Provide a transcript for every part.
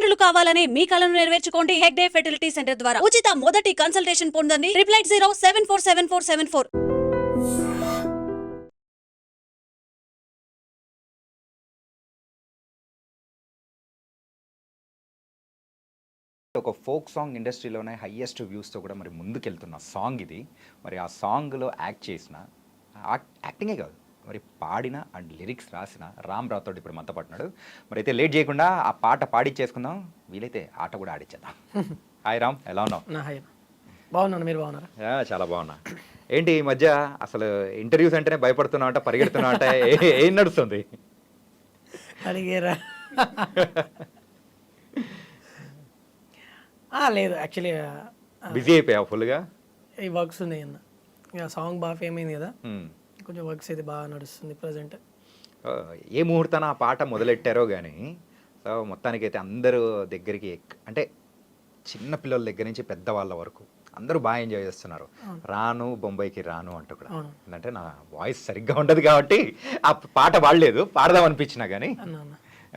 తల్లిదండ్రులు కావాలని మీ కలను నెరవేర్చుకోండి హెగ్డే ఫెర్టిలిటీ సెంటర్ ద్వారా ఉచిత మొదటి కన్సల్టేషన్ పొందండి 8807447474. ఒక ఫోక్ సాంగ్ ఇండస్ట్రీలోనే హైయెస్ట్ వ్యూస్తో కూడా మరి ముందుకెళ్తున్న సాంగ్ ఇది. మరి ఆ సాంగ్లో యాక్ట్ చేసిన యాక్టింగే కాదు, మరి పాడిన అండ్ లిరిక్స్ రాసిన రామ్ రాథోడ్ ఇప్పుడు మనతో పట్టినాడు. మరి అయితే లేట్ చేయకుండా ఆ పాట పాడిచ్చేసుకుందాం, వీలైతే ఆట కూడా ఆడిచ్చేద్దాం. హాయ్ రామ్, ఎలా ఉన్నావు? బాగున్నాను, మీరు బాగున్నారా? చాలా బాగున్నా. ఏంటి ఈ మధ్య అసలు ఇంటర్వ్యూస్ అంటేనే భయపడుతున్నావు అంట, పరిగెడుతున్నావు అంట, ఏం నడుస్తుంది? అడిగేరా? లేదు, యాక్చువల్లీ బిజీ అయిపోయావు ఫుల్గా? ఈ వర్క్స్ ఉన్నాయి అన్న, ఇక సాంగ్ బాగా ఫేమ్ అయింది కదా, కొంచెం వర్క్స్ అయితే బాగా నడుస్తుంది ప్రజెంట్. ఏ ముహూర్తాన ఆ పాట మొదలెట్టారో కానీ సో మొత్తానికైతే అందరూ దగ్గరికి అంటే చిన్న పిల్లల దగ్గర నుంచి పెద్దవాళ్ళ వరకు అందరూ బాగా ఎంజాయ్ చేస్తున్నారు. రాను బొంబాయికి రాను అంటూ కూడా. అంటే నా వాయిస్ సరిగ్గా ఉండదు కాబట్టి ఆ పాట పాడలేదు, పాడదాం అనిపించినా కానీ.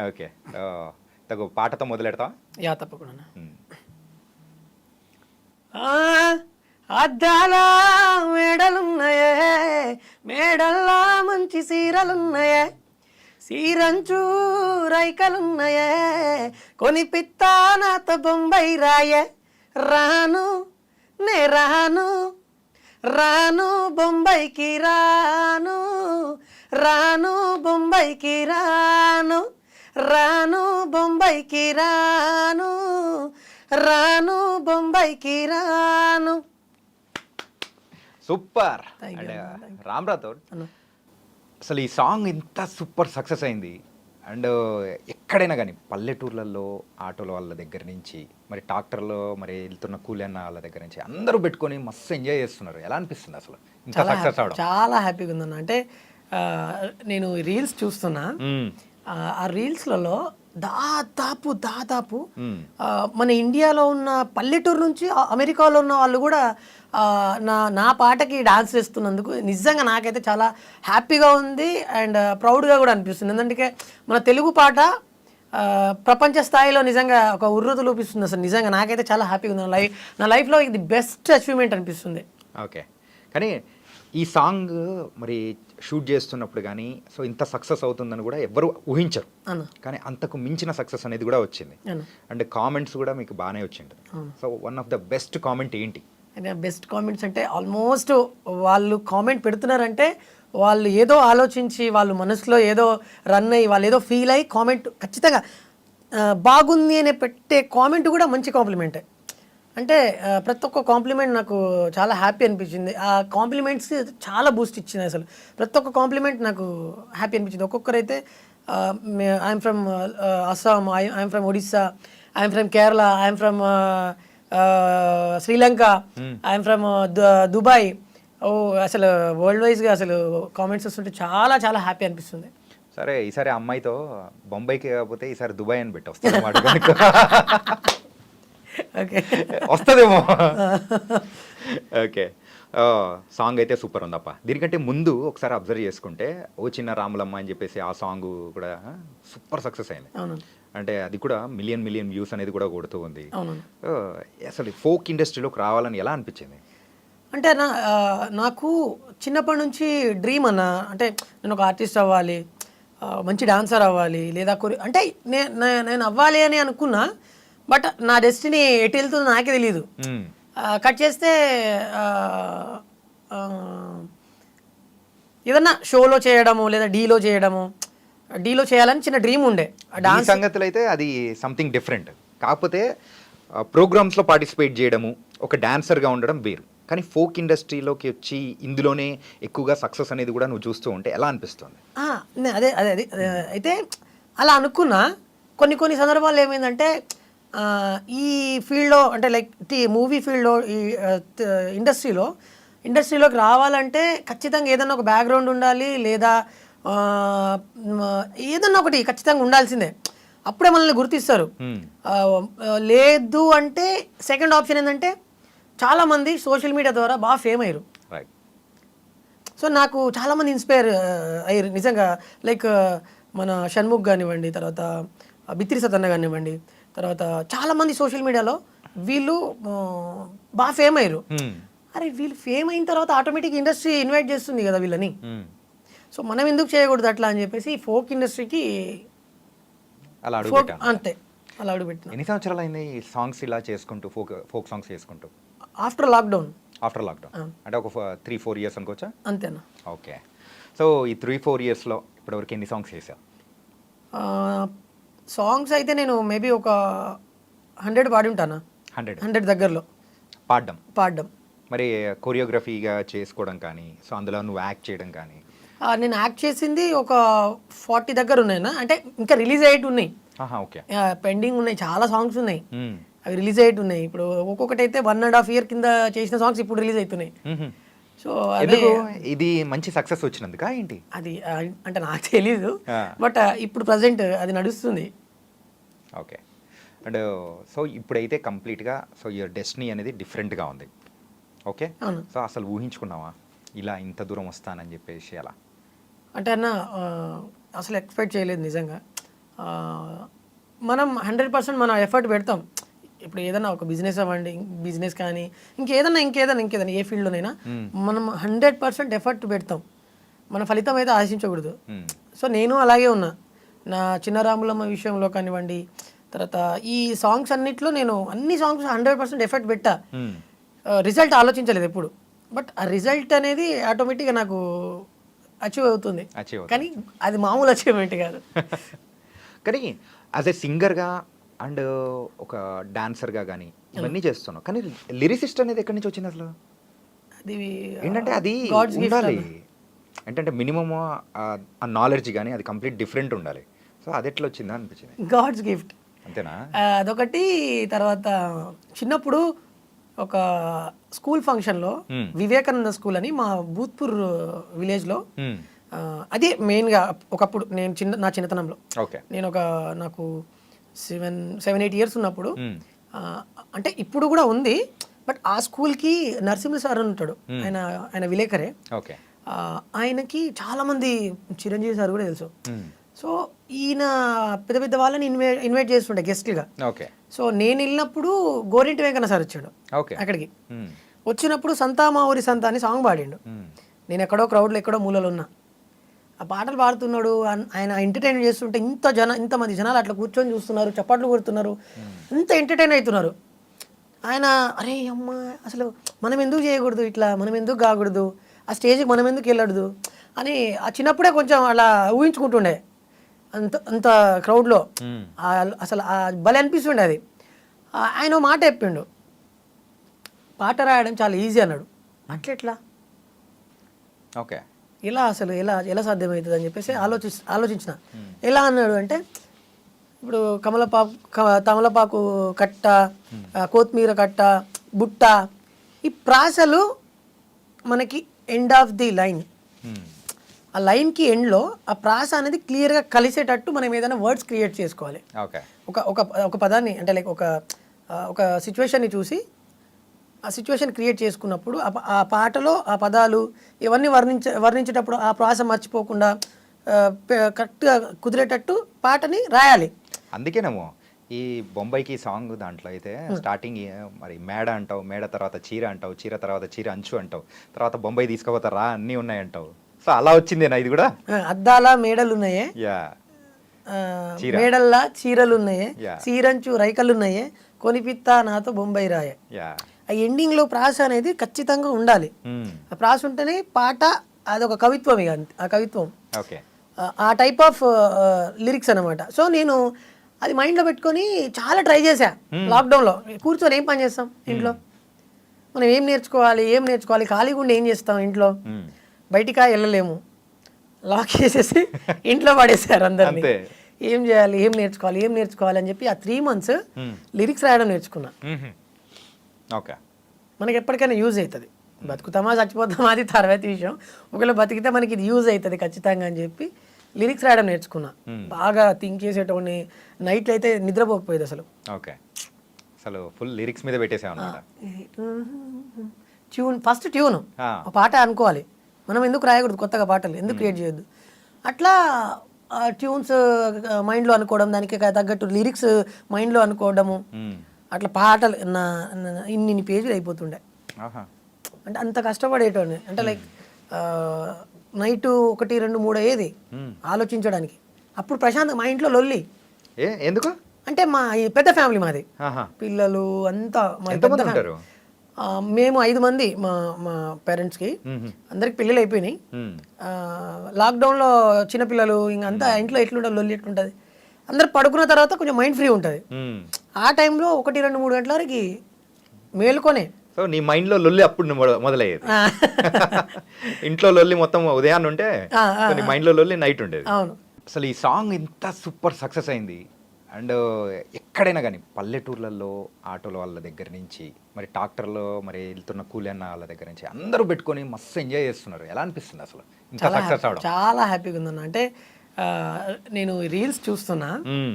ఓకే, తగు పాటతో మొదలెడతావా? యా, తప్పకుండా. అద్దాల మేడలున్నాయే, మేడల్లా మంచి సీరలున్నాయే, సీరంచు రైకలున్నాయే, కొనిపిత్తా నాతో బొంబాయి రాయే, రాను నే రాను, రాను బొంబాయికి రాను, రాను బొంబాయికి రాను, రాను బొంబాయికి రాను, రాను బొంబాయికి రాను. సూపర్. అండ్ రామ్ రాథోడ్, అసలు ఈ సాంగ్ ఇంత సూపర్ సక్సెస్ అయింది. అండ్ ఎక్కడైనా కానీ పల్లెటూర్లలో ఆటోల వాళ్ళ దగ్గర నుంచి మరి ట్రాక్టర్లో మరి వెళ్తున్న కూలన్న వాళ్ళ దగ్గర నుంచి అందరూ పెట్టుకొని మస్తు ఎంజాయ్ చేస్తున్నారు. ఎలా అనిపిస్తుంది అసలు ఇంత సక్సెస్ అవడం? చాలా హ్యాపీగా ఉందన్న. అంటే నేను రీల్స్ చూస్తున్నా, ఆ రీల్స్లలో దాదాపు మన ఇండియాలో ఉన్న పల్లెటూరు నుంచి అమెరికాలో ఉన్న వాళ్ళు కూడా నా పాటకి డాన్స్ చేస్తున్నందుకు నిజంగా నాకైతే చాలా హ్యాపీగా ఉంది అండ్ ప్రౌడ్గా కూడా అనిపిస్తుంది. ఎందుకంటే మన తెలుగు పాట ప్రపంచ స్థాయిలో నిజంగా ఒక ఉర్రూతు లోపిస్తుంది. అసలు నిజంగా నాకైతే చాలా హ్యాపీగా ఉంది. నా లైఫ్లో ఇది బెస్ట్ అచీవ్మెంట్ అనిపిస్తుంది. ఓకే, కానీ ఈ సాంగ్ మరి షూట్ చేస్తున్నప్పుడు కానీ సో ఇంత సక్సెస్ అవుతుందని కూడా ఎవరు ఊహించరు, కానీ అంతకు మించిన సక్సెస్ అనేది కూడా వచ్చింది. అండ్ కామెంట్స్ కూడా మీకు బాగానే వచ్చింది. So one of the best comment ఏంటి? బెస్ట్ కామెంట్స్ అంటే ఆల్మోస్ట్ వాళ్ళు కామెంట్ పెడుతున్నారంటే వాళ్ళు ఏదో ఆలోచించి వాళ్ళు మనసులో ఏదో రన్ అయ్యి వాళ్ళు ఏదో ఫీల్ అయ్యి కామెంట్ ఖచ్చితంగా బాగుంది అని పెట్టే కామెంట్ కూడా మంచి కాంప్లిమెంటే. అంటే ప్రతి ఒక్క కాంప్లిమెంట్ నాకు చాలా హ్యాపీ అనిపించింది. ఆ కాంప్లిమెంట్స్ చాలా బూస్ట్ ఇచ్చింది. అసలు ప్రతి ఒక్క కాంప్లిమెంట్ నాకు హ్యాపీ అనిపించింది. ఒక్కొక్కరైతే I'm from Assam, I'm from Odisha, I'm from Kerala, I'm from Sri Lanka, I'm from Dubai. అసలు వరల్డ్ వైజ్గా అసలు కామెంట్స్ వస్తుంటే చాలా చాలా హ్యాపీ అనిపిస్తుంది. సరే, ఈసారి అమ్మాయితో బొంబాయికి కాకపోతే ఈసారి దుబాయ్ అని పెట్టి వస్తాను వస్తుందేమో. ఓకే, సాంగ్ అయితే సూపర్ ఉందప్ప. దీనికంటే ముందు ఒకసారి అబ్జర్వ్ చేసుకుంటే ఓ చిన్న రాములమ్మ అని చెప్పేసి ఆ సాంగ్ కూడా సూపర్ సక్సెస్ అయింది. అంటే అది కూడా మిలియన్ వ్యూస్ అనేది కూడా కొడుతూ ఉంది. అసలు ఫోక్ ఇండస్ట్రీలోకి రావాలని ఎలా అనిపించింది? అంటే నాకు చిన్నప్పటి నుంచి డ్రీమ్ అన్న, అంటే నేను ఒక ఆర్టిస్ట్ అవ్వాలి, మంచి డాన్సర్ అవ్వాలి, లేదా అంటే నేను అవ్వాలి అని అనుకున్నా. బట్ నా డెస్టినీ ఎటు వెళ్తుందో నాకే తెలియదు. కట్ చేస్తే ఏదన్నా షోలో చేయడము లేదా డీలో చేయాలని చిన్న డ్రీమ్ ఉండే. డాన్స్ సంగతులు అయితే అది సంథింగ్ డిఫరెంట్. కాకపోతే ప్రోగ్రామ్స్లో పార్టిసిపేట్ చేయడము, ఒక డాన్సర్గా ఉండడం వేరు. కానీ ఫోక్ ఇండస్ట్రీలోకి వచ్చి ఇందులోనే ఎక్కువగా సక్సెస్ అనేది కూడా నువ్వు చూస్తూ ఉంటే ఎలా అనిపిస్తుంది? అదే అదే అదే అయితే అలా అనుకున్నా. కొన్ని సందర్భాల్లో ఏమైందంటే ఈ ఫీల్డ్లో అంటే లైక్ మూవీ ఫీల్డ్లో ఈ ఇండస్ట్రీలోకి రావాలంటే ఖచ్చితంగా ఏదన్నా ఒక బ్యాక్గ్రౌండ్ ఉండాలి, లేదా ఏదన్నా ఒకటి ఖచ్చితంగా ఉండాల్సిందే. అప్పుడే మనల్ని గుర్తిస్తారు. లేదు అంటే సెకండ్ ఆప్షన్ ఏంటంటే చాలామంది సోషల్ మీడియా ద్వారా బాగా ఫేమ్ అయ్యారు. సో నాకు చాలామంది ఇన్స్పైర్ అయ్యారు నిజంగా. లైక్ మన షణ్ముఖ్ కానివ్వండి, తర్వాత బిత్రి సతన్న కానివ్వండి, తర్వాత చాలామంది సోషల్ మీడియాలో వీళ్ళు బాగా ఫేమ్ అయ్యారు. అరే వీళ్ళు ఫేమ్ అయిన తర్వాత ఆటోమేటిక్ ఇండస్ట్రీ ఇన్వైట్ చేస్తుంది కదా వీళ్ళని. సో మనం ఎందుకు చేయకూడదు అట్లా అని చెప్పేసి ఫోక్ ఇండస్ట్రీకి అలా అడుగు ఫోక్ పెట్టాను. అంతే అలా అడుగు పెట్టిన. ఎన్ని సంవత్సరాలు అయింది ఈ సాంగ్స్ ఇలా చేసుకుంటూ ఫోక్ సాంగ్స్ చేసుకుంటూ? ఆఫ్టర్ లాక్డౌన్ ఆఫ్టర్ లాక్డౌన్ అంటే ఒక 3-4 ఇయర్స్ అనుకోవచ్చా? అంతేనా. ఓకే. సో ఈ 3-4 ఇయర్స్లో ఇప్పటివరకు ఎన్ని సాంగ్స్ చేసావు? సాంగ్స్ అయితే నేను మేబీ ఒక 100 పాడి ఉంటానా, 100 దగ్గరలో పాడడం. మరి కొరియోగ్రఫీగా చేసుకోవడం కానీ, సో అందులో నువ్వు యాక్ట్ చేయడం కానీ? నేను యాక్ట్ చేసింది ఒక 40 దగ్గర ఉన్నాయినా, అంటే ఇంకా రిలీజ్ అయ్యేటి ఉన్నాయి, ఓకే, పెండింగ్ ఉన్నాయి, చాలా సాంగ్స్ ఉన్నాయి అవి రిలీజ్ అయ్యేటి ఉన్నాయి. ఇప్పుడు ఒక్కొక్కటి అయితే 1.5 year కింద చేసిన సాంగ్స్ ఇప్పుడు రిలీజ్ అవుతున్నాయి. సో ఎందుకు ఇది మంచి సక్సెస్ వచ్చినందుకా ఏంటి? అది అంటే నాకు తెలీదు, బట్ ఇప్పుడు ప్రజెంట్ అది నడుస్తుంది. ఓకే. అండ్ సో ఇప్పుడైతే కంప్లీట్గా సో యువర్ డెస్టినీ అనేది డిఫరెంట్గా ఉంది. ఓకే. సో అసలు ఊహించుకున్నావా ఇలా ఇంత దూరం వస్తానని చెప్పేసి? అలా అంటే అన్న అసలు ఎక్స్పెక్ట్ చేయలేదు నిజంగా. మనం 100% మన ఎఫర్ట్ పెడతాం. ఇప్పుడు ఏదైనా ఒక బిజినెస్ అవ్వండి, బిజినెస్ కానీ ఇంకేదైనా ఏ ఫీల్డ్లోనైనా మనం 100% ఎఫర్ట్ పెడతాం. మన ఫలితం అయితే ఆశించకూడదు. సో నేను అలాగే ఉన్నా. నా చిన్న రాములమ్మ విషయంలో కానివ్వండి, తర్వాత ఈ సాంగ్స్ అన్నిట్లో నేను అన్ని సాంగ్స్ 100% ఎఫర్ట్ పెట్టా. రిజల్ట్ ఆలోచించలేదు ఎప్పుడు, బట్ ఆ రిజల్ట్ అనేది ఆటోమేటిక్గా నాకు అచీవ్ అవుతుంది. కానీ అది మామూలు అచీవ్మెంట్ కాదు. కానీ యాజ్ ఎ సింగర్గా అండ్ ఒక డాన్సర్గా కానీ ఇవన్నీ చేస్తున్నావు, కానీ లిరిసిస్ట్ అనేది ఎక్కడి నుంచి వచ్చింది అసలు? అది ఏంటంటే అది ఉండాలి, ఏంటంటే మినిమమ్ ఆ నాలెడ్జ్ కానీ అది కంప్లీట్ డిఫరెంట్ ఉండాలి. సో అది ఎట్లా వచ్చిందా అనిపించింది? గాడ్స్ గిఫ్ట్ అంతేనా? అదొకటి. తర్వాత చిన్నప్పుడు ఒక స్కూల్ ఫంక్షన్లో వివేకానంద స్కూల్ అని మా భూత్పూర్ విలేజ్లో, అదే మెయిన్గా ఒకప్పుడు నేను నా చిన్నతనంలో, నేను నాకు 7-8 years ఉన్నప్పుడు, అంటే ఇప్పుడు కూడా ఉంది, బట్ ఆ స్కూల్కి నరసింహ సార్ అని ఉంటాడు, ఆయన విలేకరే. ఆయనకి చాలామంది, చిరంజీవి సార్ కూడా తెలుసు. సో ఈయన పెద్ద పెద్ద వాళ్ళని ఇన్వైట్ చేస్తుండే గెస్ట్లుగా. సో నేను వెళ్ళినప్పుడు గోరింటి వెంకన్న సార్ వచ్చాడు అక్కడికి. వచ్చినప్పుడు సంతా మా ఊరి సంతా అని సాంగ్ పాడిండు. నేను ఎక్కడో క్రౌడ్లో ఎక్కడో మూలలో ఉన్నా, ఆ పాటలు పాడుతున్నాడు. ఆయన ఎంటర్టైన్ చేస్తుంటే ఇంతమంది జనాలు అట్లా కూర్చొని చూస్తున్నారు, చప్పట్లు కొడుతున్నారు, ఇంత ఎంటర్టైన్ అవుతున్నారు. ఆయన అరే అమ్మ అసలు మనం ఎందుకు చేయకూడదు ఇట్లా, మనం ఎందుకు కాకూడదు, ఆ స్టేజ్కి మనం ఎందుకు వెళ్ళకూడదు అని ఆ చిన్నప్పుడే కొంచెం అలా ఊహించుకుంటుండే. అంత క్రౌడ్లో అసలు భలే అనిపిస్తుండే అది. ఆయన మాట చెప్పిండు, పాట రాయడం చాలా ఈజీ అన్నాడు. అట్లెట్లా, ఓకే, ఎలా అసలు ఎలా సాధ్యమవుతుంది అని చెప్పేసి ఆలోచించిన. ఎలా అన్నాడు అంటే, ఇప్పుడు తమలపాకు కట్ట, కొత్తిమీర కట్ట, బుట్ట, ఈ ప్రాసలు మనకి ఎండ్ ఆఫ్ ది లైన్, ఆ లైన్కి ఎండ్లో ఆ ప్రాస అనేది క్లియర్గా కలిసేటట్టు మనం ఏదైనా వర్డ్స్ క్రియేట్ చేసుకోవాలి. ఒక పదాన్ని అంటే లైక్ ఒక సిచ్యువేషన్ని చూసి ఆ సిచ్యువేషన్ క్రియేట్ చేసుకున్నప్పుడు ఆ పాటలో ఆ పదాలు ఇవన్నీ వర్ణించేటప్పుడు ఆ ప్రాస మర్చిపోకుండా కరెక్ట్గా కుదిరేటట్టు పాటని రాయాలి. అందుకేనేమో ఈ బొంబాయికి సాంగ్ దాంట్లో అయితే స్టార్టింగ్ మరి మేడ అంటావు, మేడ తర్వాత చీర అంటావు, చీర తర్వాత చీర అంచు అంటావు, తర్వాత బొంబాయి తీసుకుపోతారా అన్నీ ఉన్నాయంటావు. సో అలా వచ్చిందేనా ఇది కూడా? అద్దాల మేడలు ఉన్నాయే, మేడల్లా చీరలు ఉన్నాయే, చీరంచు రైకలు ఉన్నాయే, కొనిపిత్తా నాతో బొంబాయి రాయే. ఆ ఎండింగ్ లో ప్రాస అనేది ఖచ్చితంగా ఉండాలి. ఆ ప్రాస ఉంటేనే పాట అదొక కవిత్వం. ఇక ఆ కవిత్వం ఆ టైప్ ఆఫ్ లిరిక్స్ అనమాట. సో నేను అది మైండ్లో పెట్టుకొని చాలా ట్రై చేశా. లాక్డౌన్లో కూర్చొని ఏం పని చేస్తాం ఇంట్లో, మనం ఏం నేర్చుకోవాలి, ఖాళీగా ఉండి ఏం చేస్తాం ఇంట్లో, బయటికా వెళ్ళలేము, లాక్ చేసేసి ఇంట్లో పడేసారు అందరినీ. ఏం చేయాలి, ఏం నేర్చుకోవాలి అని చెప్పి ఆ 3 months లిరిక్స్ రాయడం నేర్చుకున్నా. మనకి ఎప్పటికైనా యూజ్ అవుతుంది. బతుకుతామా చచ్చిపోతామా అది తర్వాత విషయం, ఒకవేళ బతికితే మనకి ఇది యూజ్ అవుతుంది ఖచ్చితంగా అని చెప్పి లిరిక్స్ రాయడం నేర్చుకున్నా. బాగా థింక్ చేసేటోని, నైట్లో అయితే నిద్రపోకపోయేది అసలు. అసలు ఫుల్ లిరిక్స్ మీద పెట్టేసాను. ఫస్ట్ ట్యూన్ పాట అనుకోవాలి, మనం ఎందుకు రాయకూడదు కొత్తగా పాటలు, ఎందుకు క్రియేట్ చేయొద్దు. అట్లా ట్యూన్స్ మైండ్లో అనుకోవడం, దానికి తగ్గట్టు లిరిక్స్ మైండ్లో అనుకోవడము, మ్మ్. అట్లా పాటలు ఇన్ని పేజీలు అయిపోతుండే. ఆహా. అంటే అంత కష్టపడేటోని, అంటే లైక్ నైట్ 1, 2, 3 అయ్యేది ఆలోచించడానికి. అప్పుడు ప్రశాంత్ మా ఇంట్లో లొల్లి. ఎందుకు? అంటే మా ఈ పెద్ద ఫ్యామిలీ మాది, ఆహా. పిల్లలు అంతా మా పెద్ద ఎంతమంది ఫ్యామిలీ. ఉంటారు? మేము 5 మంది, మా పేరెంట్స్కి అందరికి పెళ్ళిళ్ళు అయిపోయినాయి. మ్మ్. లాక్డౌన్లో చిన్నపిల్లలు ఇంక అంతా ఇంట్లో ఎట్లుంటుంది, లొల్లి ఎట్లుంటుంది. అందరు పడుకున్న తర్వాత కొంచెం మైండ్ ఫ్రీ ఉంటుంది. మ్మ్. ఆ టైంలో 1, 2, 3 గంటల వరకు మేలుకొనే. సో నీ మైండ్లో లొల్లి అప్పుడు మొదలయ్యేది. ఇంట్లో లొల్లి మొత్తం ఉదయాన్నే ఉంటే సో నీ మైండ్లో లొల్లి నైట్ ఉండేది. అవును. అసలు ఈ సాంగ్ ఇంత సూపర్ సక్సెస్ అయింది. అండ్ ఎక్కడైనా కానీ పల్లెటూర్లలో ఆటోల వాళ్ళ దగ్గర నుంచి, మరి ట్రాక్టర్లో మరి వెళ్తున్న కూలి అన్న వాళ్ళ దగ్గర నుంచి అందరూ పెట్టుకొని మస్తు ఎంజాయ్ చేస్తున్నారు. ఎలా అనిపిస్తుంది అసలు ఇంత సక్సెస్ అవడం? చాలా హ్యాపీగా ఉందన్న. అంటే నేను రీల్స్ చూస్తున్నా, మ్మ్.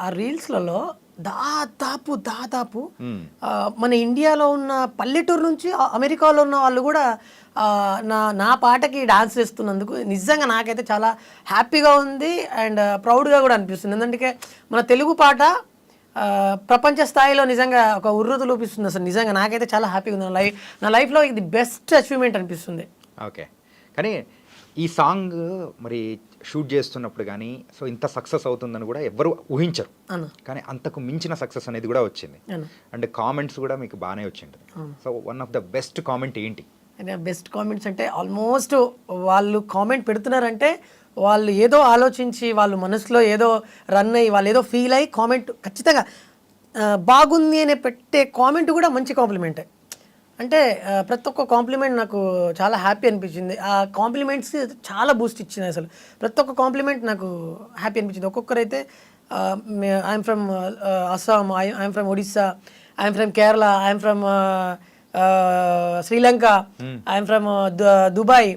ఆ రీల్స్లలో దాదాపు మ్మ్. మన ఇండియాలో ఉన్న పల్లెటూరు నుంచి అమెరికాలో ఉన్న వాళ్ళు కూడా నా పాటకి డాన్స్ చేస్తున్నందుకు నిజంగా నాకైతే చాలా హ్యాపీగా ఉంది అండ్ ప్రౌడ్గా కూడా అనిపిస్తుంది. ఎందుకంటే మన తెలుగు పాట ప్రపంచ స్థాయిలో నిజంగా ఒక ఉర్రూతు లోపిస్తుంది. అసలు నిజంగా నాకైతే చాలా హ్యాపీగా ఉంది. నా లైఫ్లో ఇది బెస్ట్ అచీవ్మెంట్ అనిపిస్తుంది. ఓకే. కానీ ఈ సాంగ్ మరి షూట్ చేస్తున్నప్పుడు కానీ సో ఇంత సక్సెస్ అవుతుందని కూడా ఎవ్వరు ఊహించరు. కానీ అంతకు మించిన సక్సెస్ అనేది కూడా వచ్చింది. అండ్ కామెంట్స్ కూడా మీకు బాగానే వచ్చింది. So one of the best comment ఏంటి? బెస్ట్ కామెంట్స్ అంటే ఆల్మోస్ట్ వాళ్ళు కామెంట్ పెడుతున్నారంటే వాళ్ళు ఏదో ఆలోచించి, వాళ్ళు మనసులో ఏదో రన్ అయ్యి, వాళ్ళు ఏదో ఫీల్ అయ్యి కామెంట్ ఖచ్చితంగా బాగుంది అని పెట్టే కామెంట్ కూడా మంచి కాంప్లిమెంటే. అంటే ప్రతి ఒక్క కాంప్లిమెంట్ నాకు చాలా హ్యాపీ అనిపించింది. ఆ కాంప్లిమెంట్స్ చాలా బూస్ట్ ఇచ్చింది. అసలు ప్రతి ఒక్క కాంప్లిమెంట్ నాకు హ్యాపీ అనిపించింది. ఒక్కొక్కరైతే I'm from Assam, I'm from Odisha, I'm from Kerala, I'm from Sri Lanka, I'm from Dubai.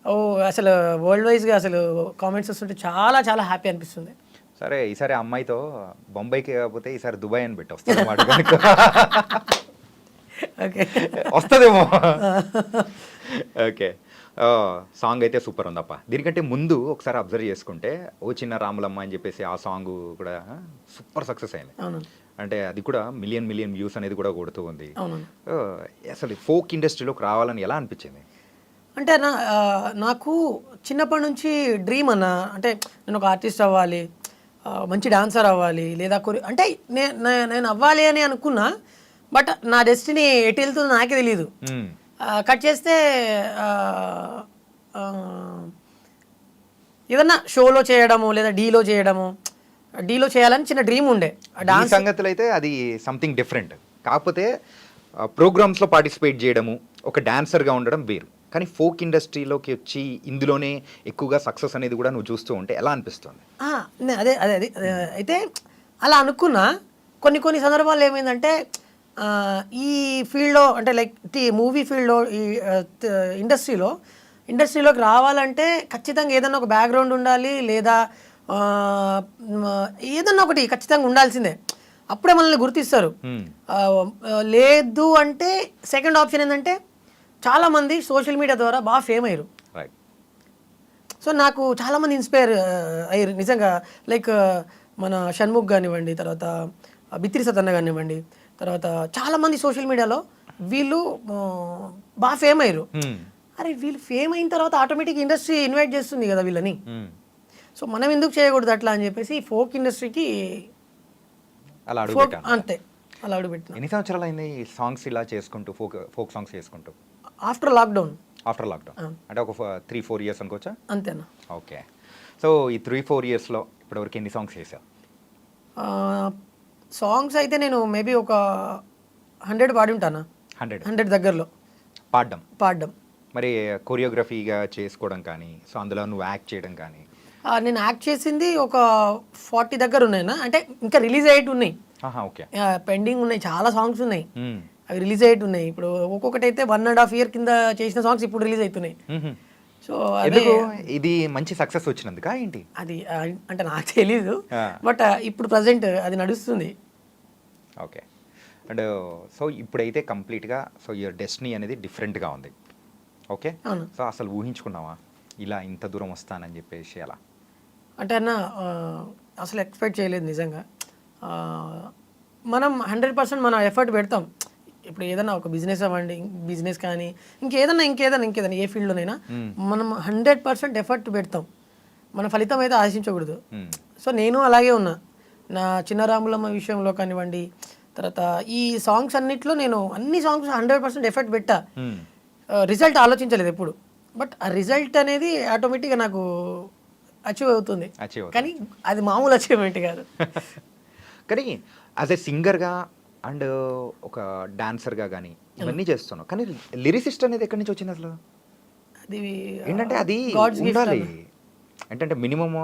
ఓ అసలు వరల్డ్ వైజ్గా అసలు కామెంట్స్ వస్తుంటే చాలా చాలా హ్యాపీ అనిపిస్తుంది. సరే, ఈసారి అమ్మాయితో బొంబాయికి కాకపోతే ఈసారి దుబాయ్ అని పెట్టి వస్తుంది మాట కనుక ఓకే, వస్తుందేమో. ఓకే, సాంగ్ అయితే సూపర్ ఉందప్ప. దీనికంటే ముందు ఒకసారి అబ్జర్వ్ చేసుకుంటే ఓ చిన్న రాములమ్మ అని చెప్పేసి ఆ సాంగ్ కూడా సూపర్ సక్సెస్ అయింది. అంటే అది కూడా మిలియన్ వ్యూస్ అనేది కూడా కొడుతూ ఉంది. అసలు ఫోక్ ఇండస్ట్రీలోకి రావాలని ఎలా అనిపించింది? అంటే నాకు చిన్నప్పటి నుంచి డ్రీమ్ అన్న. అంటే నేను ఒక ఆర్టిస్ట్ అవ్వాలి, మంచి డాన్సర్ అవ్వాలి, లేదా అంటే నేను అవ్వాలి అని అనుకున్నా. బట్ నా డెస్టినీ ఎటు వెళ్తుందో నాకే తెలియదు. కట్ చేస్తే ఏదన్నా షోలో చేయడము లేదా డీలో చేయడము, డీలో చేయాలని చిన్న డ్రీమ్ ఉండే. డాన్స్ సంగతులు అయితే అది సంథింగ్ డిఫరెంట్. కాకపోతే ప్రోగ్రామ్స్లో పార్టిసిపేట్ చేయడము, ఒక డాన్సర్గా ఉండడం వేరు. కానీ ఫోక్ ఇండస్ట్రీలోకి వచ్చి ఇందులోనే ఎక్కువగా సక్సెస్ అనేది కూడా నువ్వు చూస్తూ ఉంటే ఎలా అనిపిస్తుంది? అదే అదే అదే అయితే అలా అనుకున్నా. కొన్ని సందర్భాల్లో ఏమైందంటే ఈ ఫీల్డ్లో అంటే లైక్ మూవీ ఫీల్డ్లో ఈ ఇండస్ట్రీలోకి రావాలంటే ఖచ్చితంగా ఏదన్నా ఒక బ్యాక్గ్రౌండ్ ఉండాలి, లేదా ఏదన్నా ఒకటి ఖచ్చితంగా ఉండాల్సిందే. అప్పుడే మనల్ని గుర్తిస్తారు. లేదు అంటే సెకండ్ ఆప్షన్ ఏంటంటే చాలామంది సోషల్ మీడియా ద్వారా బాగా ఫేమ్ అయ్యారు. సో నాకు చాలామంది ఇన్స్పైర్ అయ్యారు నిజంగా. లైక్ మన షణ్ముఖ్ కానివ్వండి, తర్వాత బిత్రి సతన్న కానివ్వండి, తర్వాత చాలామంది సోషల్ మీడియాలో వీళ్ళు బాగా ఫేమ్ అయ్యారు. అరే వీళ్ళు ఫేమ్ అయిన తర్వాత ఆటోమేటిక్ ఇండస్ట్రీ ఇన్వైట్ చేస్తుంది కదా వీళ్ళని. సో మనం ఎందుకు చేయకూడదు అట్లా అని చెప్పేసి ఫోక్ ఇండస్ట్రీకి అంతే అలా అడుగుపెట్టిన. ఎన్ని సంవత్సరాలు అయింది ఈ సాంగ్స్ ఇలా చేసుకుంటూ, ఫోక్ సాంగ్స్ చేసుకుంటూ? ఆఫ్టర్ లాక్డౌన్ అంటే ఒక 3-4 years అనుకోవచ్చా? అంతేనా? ఓకే. సో ఈ 3-4 yearsలో ఇప్పటివరకు ఎన్ని సాంగ్స్ చేసావు? సాంగ్స్ అయితే నేను మేబీ ఒక 100 పాడి ఉంటానా. 100 దగ్గరలో పాడడం. మరి కొరియోగ్రఫీగా చేసుకోవడం కానీ, సో అందులో నువ్వు యాక్ట్ చేయడం కానీ? నేను యాక్ట్ చేసింది ఒక 40 దగ్గర ఉన్నాయినా. అంటే ఇంకా రిలీజ్ అయ్యేటి ఉన్నాయి, పెండింగ్ ఉన్నాయి, చాలా సాంగ్స్ ఉన్నాయి. అవి రిలీజ్ అయ్యేటి ఉన్నాయి. ఇప్పుడు ఒక్కొక్కటి అయితే 1.5 year కింద చేసిన సాంగ్స్ ఇప్పుడు రిలీజ్ అవుతున్నాయి. సో ఇది మంచి సక్సెస్ వచ్చినందుక ఏంటి? అది అంటే నాకు తెలీదు, బట్ ఇప్పుడు ప్రజెంట్ అది నడుస్తుంది. ఓకే. అండ్ సో ఇప్పుడైతే కంప్లీట్గా సో యువర్ డెస్టినీ అనేది డిఫరెంట్గా ఉంది. ఓకే. సో అసలు ఊహించుకున్నావా ఇలా ఇంత దూరం వస్తానని చెప్పేసి? అలా అంటే అన్న అసలు ఎక్స్పెక్ట్ చేయలేదు నిజంగా. మనం 100% మన ఎఫర్ట్ పెడతాం. ఇప్పుడు ఏదైనా ఒక బిజినెస్ అవ్వండి, బిజినెస్ కానీ ఇంకేదైనా ఏ ఫీల్డ్లోనైనా మనం 100% ఎఫర్ట్ పెడతాం. మన ఫలితం అయితే ఆశించకూడదు. సో నేను అలాగే ఉన్నా. నా చిన్న రాములమ్మ విషయంలో కానివ్వండి, తర్వాత ఈ సాంగ్స్ అన్నిట్లో నేను అన్ని సాంగ్స్ 100% ఎఫర్ట్ పెట్టా. రిజల్ట్ ఆలోచించలేదు ఎప్పుడు. బట్ ఆ రిజల్ట్ అనేది ఆటోమేటిక్గా నాకు అచీవ్ అవుతుంది. కానీ అది మామూలు అచీవ్మెంట్ కాదు. కానీ యాజ్ ఎ సింగర్గా అండ్ ఒక డాన్సర్గా కానీ ఇవన్నీ చేస్తున్నావు, కానీ లిరిసిస్ట్ అనేది ఎక్కడి నుంచి వచ్చింది అసలు? అది ఏంటంటే అది ఉండాలి, ఏంటంటే మినిమమ్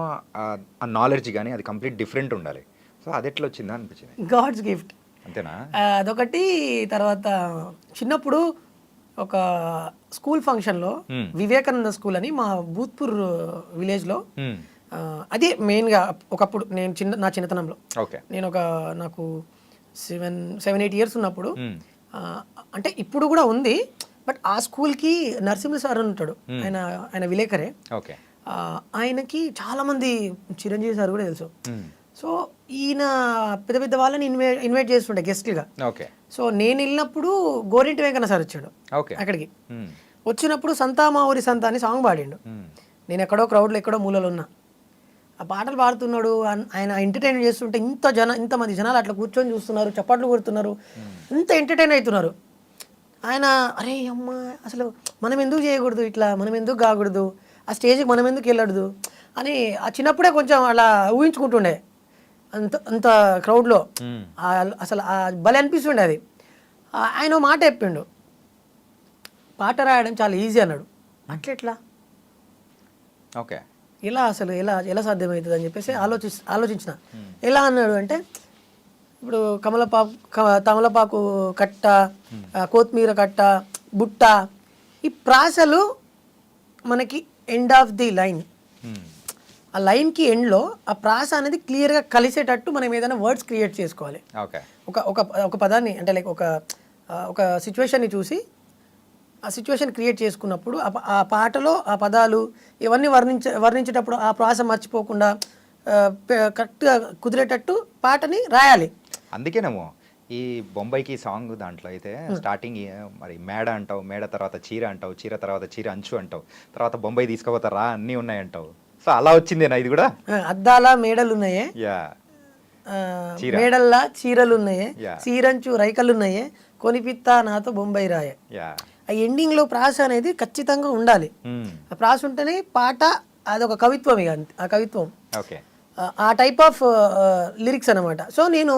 ఆ నాలెడ్జ్ కానీ అది కంప్లీట్ డిఫరెంట్ ఉండాలి. సో అది ఎట్లా వచ్చిందా అనిపించింది? గాడ్స్ గిఫ్ట్ అంతేనా? అదొకటి. తర్వాత చిన్నప్పుడు ఒక స్కూల్ ఫంక్షన్లో వివేకానంద స్కూల్ అని మా భూత్పూర్ విలేజ్లో, అదే మెయిన్గా ఒకప్పుడు నా చిన్నతనంలో నేను నాకు 7-8 ఇయర్స్ ఉన్నప్పుడు, అంటే ఇప్పుడు కూడా ఉంది, బట్ ఆ స్కూల్కి నరసింహ సార్ అని ఉంటాడు, ఆయన విలేకరే. ఆయనకి చాలామంది, చిరంజీవి సార్ కూడా తెలుసు. సో ఈయన పెద్ద పెద్ద వాళ్ళని ఇన్వైట్ చేస్తుండే గెస్ట్లుగా. సో నేను వెళ్ళినప్పుడు గోరింటి వెంకన్న సార్ వచ్చాడు అక్కడికి. వచ్చినప్పుడు సంతా మా ఊరి సంత అని సాంగ్ పాడిండు. నేను ఎక్కడో క్రౌడ్లో ఎక్కడో మూలలో ఉన్నా. ఆ పాటలు పాడుతున్నాడు, ఆయన ఎంటర్టైన్ చేస్తుంటే ఇంతమంది జనాలు అట్లా కూర్చొని చూస్తున్నారు, చప్పట్లు కొడుతున్నారు, ఇంత ఎంటర్టైన్ అవుతున్నారు. ఆయన అరే అమ్మ అసలు మనం ఎందుకు చేయకూడదు, ఇట్లా మనం ఎందుకు కాకూడదు, ఆ స్టేజ్కి మనం ఎందుకు వెళ్ళకూడదు అని ఆ చిన్నప్పుడే కొంచెం అలా ఊహించుకుంటుండే. అంత క్రౌడ్లో అసలు భలే అనిపిస్తుండే అది. ఆయన మాట చెప్పిండు, పాట రాయడం చాలా ఈజీ అన్నాడు. అట్లెట్లా, ఎలా అసలు ఎలా సాధ్యమవుతుంది అని చెప్పేసి ఆలోచించిన. ఎలా అన్నాడు అంటే, ఇప్పుడు తమలపాకు కట్ట, కొత్తిమీర కట్ట, బుట్ట, ఈ ప్రాసలు మనకి ఎండ్ ఆఫ్ ది లైన్, ఆ లైన్కి ఎండ్లో ఆ ప్రాస అనేది క్లియర్గా కలిసేటట్టు మనం ఏదైనా వర్డ్స్ క్రియేట్ చేసుకోవాలి. ఒక పదాన్ని అంటే లైక్ ఒక సిచ్యువేషన్ని చూసి ఆ సిచ్యువేషన్ క్రియేట్ చేసుకున్నప్పుడు ఆ పాటలో ఆ పదాలు ఇవన్నీ వర్ణించేటప్పుడు ఆ ప్రాస మర్చిపోకుండా కరెక్ట్గా కుదిరేటట్టు పాటని రాయాలి. అందుకేనేమో ఈ బొంబాయికి సాంగ్ దాంట్లో అయితే స్టార్టింగ్ మరి మేడ అంటావు, మేడ తర్వాత చీర అంటావు, చీర తర్వాత చీర అంచు అంటావు, తర్వాత బొంబాయి తీసుకుపోతారా అన్నీ ఉన్నాయి అంటావు. సో అలా వచ్చిందేనా ఇది కూడా? అద్దాల మేడలు ఉన్నాయే, మేడల్లా చీరలు ఉన్నాయే, చీరంచు రైకలు ఉన్నాయే, కొనిపిత్తా నాతో బొంబాయి రాయే. ఆ ఎండింగ్లో ప్రాస అనేది ఖచ్చితంగా ఉండాలి. ఆ ప్రాస ఉంటేనే పాట అదొక కవిత్వం. ఇక ఆ కవిత్వం ఆ టైప్ ఆఫ్ లిరిక్స్ అనమాట. సో నేను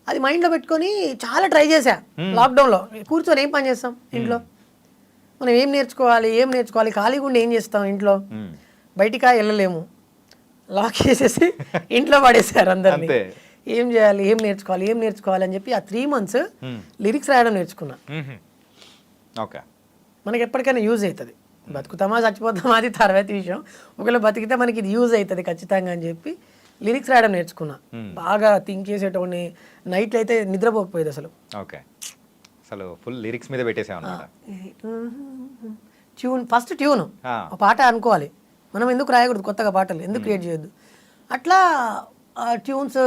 అది మైండ్లో పెట్టుకొని చాలా ట్రై చేశా. లాక్డౌన్లో కూర్చొని ఏం పని చేస్తాం ఇంట్లో, మనం ఏం నేర్చుకోవాలి, ఖాళీగా ఉండి ఏం చేస్తాం ఇంట్లో, బయటికి వెళ్ళలేము, లాక్ చేసేసి ఇంట్లో పడేసారు అందరినీ. ఏం చేయాలి, ఏం నేర్చుకోవాలి అని చెప్పి ఆ 3 months లిరిక్స్ రాయడం నేర్చుకున్నా. మనకి ఎప్పటికైనా యూజ్ అవుతుంది. బతుకుతామా చచ్చిపోతామా అది తర్వాత విషయం, ఒకవేళ బతికితే మనకి ఇది యూజ్ అవుతుంది ఖచ్చితంగా అని చెప్పి లిరిక్స్ రాయడం నేర్చుకున్నా. బాగా థింక్ చేసేటోని, నైట్లో అయితే నిద్రపోకపోయేది అసలు. అసలు ఫుల్ లిరిక్స్ మీద పెట్టేసామన్నమాట. ఫస్ట్ ట్యూన్ పాట అనుకోవాలి, మనం ఎందుకు రాయకూడదు కొత్తగా పాటలు, ఎందుకు క్రియేట్ చేయొద్దు. అట్లా ట్యూన్స్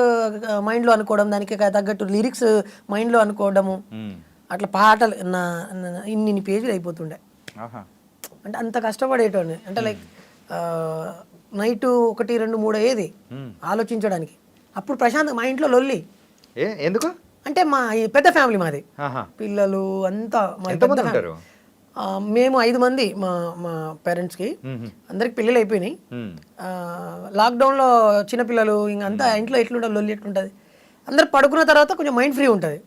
మైండ్లో అనుకోవడం, దానికి తగ్గట్టు లిరిక్స్ మైండ్లో అనుకోవడము, అట్లా పాటలు ఇన్ని పేజీలు అయిపోతుండే. అంటే అంత కష్టపడేటోని, అంటే లైక్ నైట్ 1, 2, 3 అయ్యేది ఆలోచించడానికి. అప్పుడు ప్రశాంత్ మా ఇంట్లో లొల్లి. ఎందుకు అంటే మా పెద్ద ఫ్యామిలీ మాది, పిల్లలు అంతా మేము 5 మంది మా పేరెంట్స్కి, అందరికి పెళ్ళిళ్ళు అయిపోయినాయి. లాక్డౌన్లో చిన్నపిల్లలు ఇంకంతా ఇంట్లో ఎట్లుంటుంది, లొల్లి ఎట్లుంటుంది. అందరు పడుకున్న తర్వాత కొంచెం మైండ్ ఫ్రీ ఉంటుంది.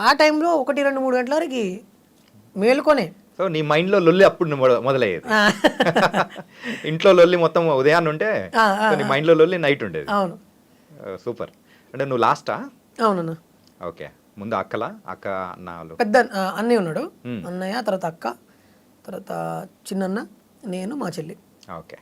ఆ టైంలో 1, 2, 3 గంటల వరకు మేలుకొనే. సో నీ మైండ్లో లొల్లి అప్పుడు మొదలయ్యేది. ఇంట్లో లొల్లి మొత్తం ఉదయాన్నే ఉంటే నీ మైండ్లో లొల్లి నైట్ ఉండేది. అవును, సూపర్. అంటే నువ్వు లాస్టా? అవునన్నా. ఓకే, ముందు అక్క అన్న పెద్ద అన్నయ్య ఉన్నాడు, అన్నయ్య తర్వాత అక్క, తర్వాత చిన్నన్న, నేను, మా చెల్లి. ఓకే.